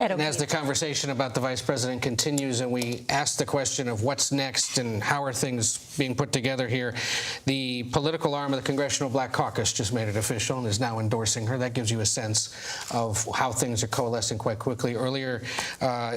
And as the conversation about the vice president continues and we ask the question of what's next and how are things being put together here, the political arm of the Congressional Black Caucus just made it official and is now endorsing her. That gives you a sense of how things are coalescing quite quickly. Earlier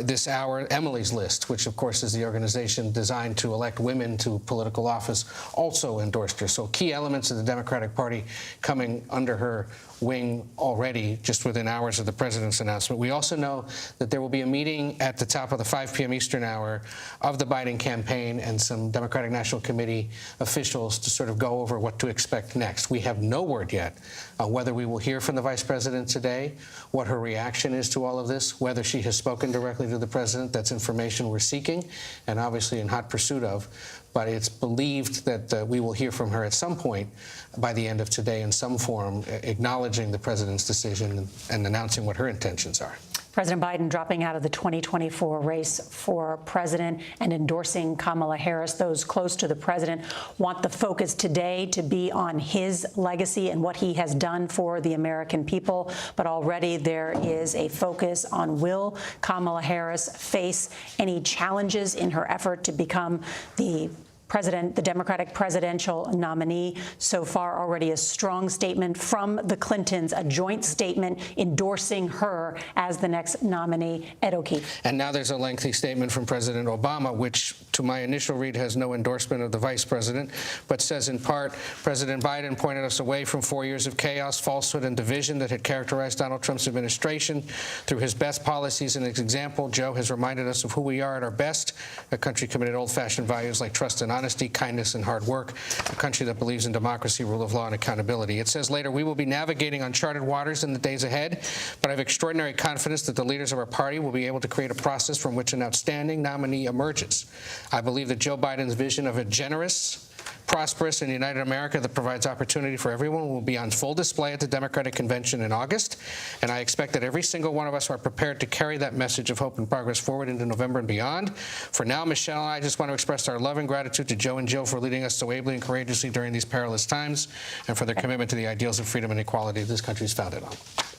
this hour, Emily's List, which of course is the organization designed to elect women to political office, also endorsed her. So key elements of the Democratic Party coming under her wing already just within hours of the president's announcement. We also know that there will be a meeting at the top of the 5 p.m. Eastern hour of the Biden campaign and some Democratic National Committee officials to sort of go over what to expect next. We have no word yet on whether we will hear from the vice president today, what her reaction is to all of this, whether she has spoken directly to the president. That's information we're seeking and obviously in hot pursuit of. But it's believed that we will hear from her at some point by the end of today in some form, acknowledging the president's decision and announcing what her intentions are. President Biden dropping out of the 2024 race for president and endorsing Kamala Harris. Those close to the president want the focus today to be on his legacy and what he has done for the American people. But already there is a focus on, will Kamala Harris face any challenges in her effort to become the Democratic presidential nominee. So far, already a strong statement from the Clintons, a joint statement endorsing her as the next nominee. Ed O'Keefe. And now there's a lengthy statement from President Obama, which to my initial read has no endorsement of the vice president, but says in part, President Biden pointed us away from 4 years of chaos, falsehood, and division that had characterized Donald Trump's administration. Through his best policies and his example, Joe has reminded us of who we are at our best, a country committed to old-fashioned values like trust and honesty, kindness, and hard work, a country that believes in democracy, rule of law, and accountability. It says later, we will be navigating uncharted waters in the days ahead, but I have extraordinary confidence that the leaders of our party will be able to create a process from which an outstanding nominee emerges. I believe that Joe Biden's vision of a generous, prosperous, and united America that provides opportunity for everyone will be on full display at the Democratic Convention in August, and I expect that every single one of us are prepared to carry that message of hope and progress forward into November and beyond. For now, Michelle and I just want to express our love and gratitude to Joe and Jill for leading us so ably and courageously during these perilous times and for their commitment to the ideals of freedom and equality this country is founded on.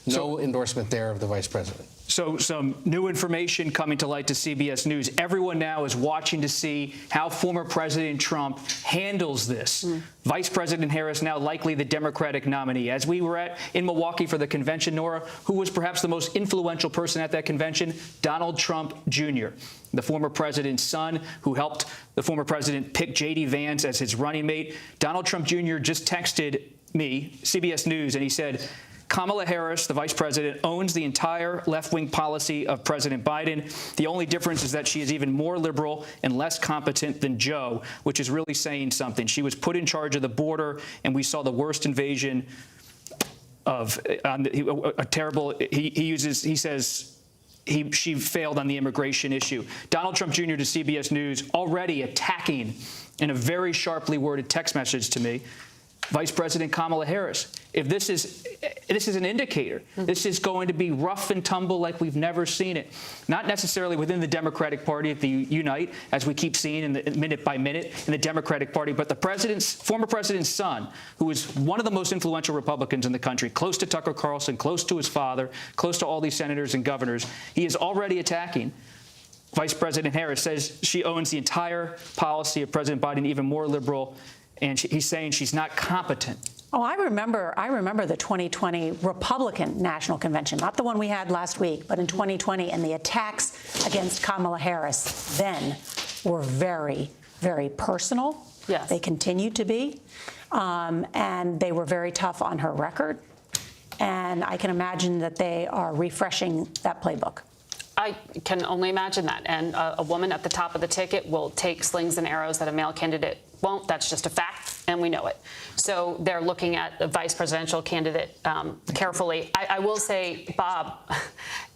No endorsement there of the vice president. So some new information coming to light to CBS News. Everyone now is watching to see how former President Trump handles this. Vice President Harris now likely the Democratic nominee. As we were in Milwaukee for the convention, Norah, who was perhaps the most influential person at that convention? Donald Trump Jr., the former president's son, who helped the former president pick J.D. Vance as his running mate. Donald Trump Jr. just texted me, CBS News, and he said, Kamala Harris, the vice president, owns the entire left-wing policy of President Biden. The only difference is that she is even more liberal and less competent than Joe, which is really saying something. She was put in charge of the border, and we saw the worst invasion of a terrible. He says she failed on the immigration issue. Donald Trump Jr. to CBS News already attacking in a very sharply worded text message to me Vice President Kamala Harris. If this is an indicator, this is going to be rough and tumble like we've never seen it. Not necessarily within the Democratic Party at the Unite, as we keep seeing in the minute by minute in the Democratic Party, but the former president's son, who is one of the most influential Republicans in the country, close to Tucker Carlson, close to his father, close to all these senators and governors, he is already attacking. Vice President Harris says she owns the entire policy of President Biden, even more liberal, and he's saying she's not competent. Oh, I remember the 2020 Republican National Convention, not the one we had last week, but in 2020, and the attacks against Kamala Harris then were very, very personal. Yes. They continue to be, and they were very tough on her record. And I can imagine that they are refreshing that playbook. I can only imagine that. And a woman at the top of the ticket will take slings and arrows that a male candidate won't. That's just a fact, and we know it. So they're looking at the vice presidential candidate carefully. I will say, Bob,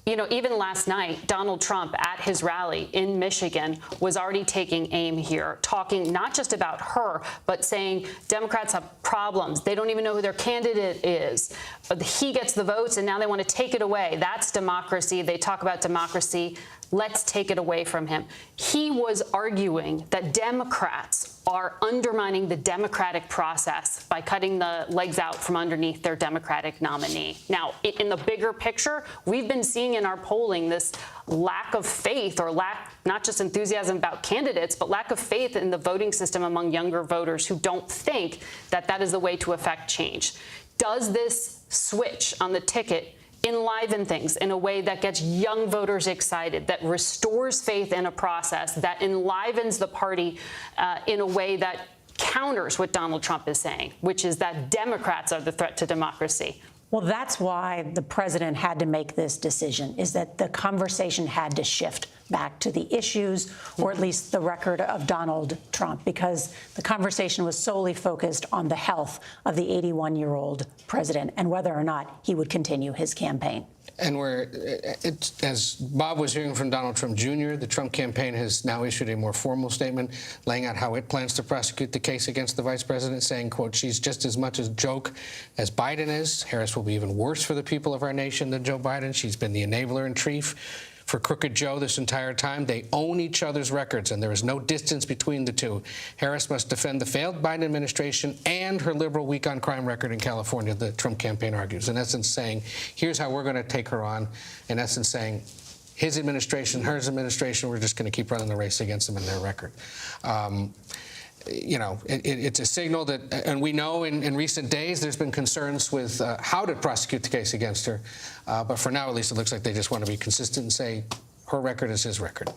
you know, even last night, Donald Trump at his rally in Michigan was already taking aim here, talking not just about her, but saying Democrats have problems. They don't even know who their candidate is. He gets the votes, and now they want to take it away. That's democracy. They talk about democracy. Let's take it away from him. He was arguing that Democrats are undermining the democratic democratic process by cutting the legs out from underneath their Democratic nominee. Now, in the bigger picture, we've been seeing in our polling this lack of faith, or lack, not just enthusiasm about candidates, but lack of faith in the voting system among younger voters who don't think that that is the way to affect change. Does this switch on the ticket enliven things in a way that gets young voters excited, that restores faith in a process, that enlivens the party in a way that counters what Donald Trump is saying, which is that Democrats are the threat to democracy? Well, that's why the president had to make this decision, is that the conversation had to shift back to the issues, or at least the record of Donald Trump, because the conversation was solely focused on the health of the 81-year-old president and whether or not he would continue his campaign. And as Bob was hearing from Donald Trump Jr., the Trump campaign has now issued a more formal statement laying out how it plans to prosecute the case against the vice president, saying, quote, she's just as much a joke as Biden is. Harris will be even worse for the people of our nation than Joe Biden. She's been the enabler in chief for Crooked Joe this entire time. They own each other's records, and there is no distance between the two. Harris must defend the failed Biden administration and her liberal weak-on-crime record in California, the Trump campaign argues, in essence saying, here's how we're going to take her on, in essence saying, his administration, hers administration, we're just going to keep running the race against them in their record. You know, it's a signal that, and we know in recent days there's been concerns with how to prosecute the case against her. But for now, at least, it looks like they just want to be consistent and say her record is his record.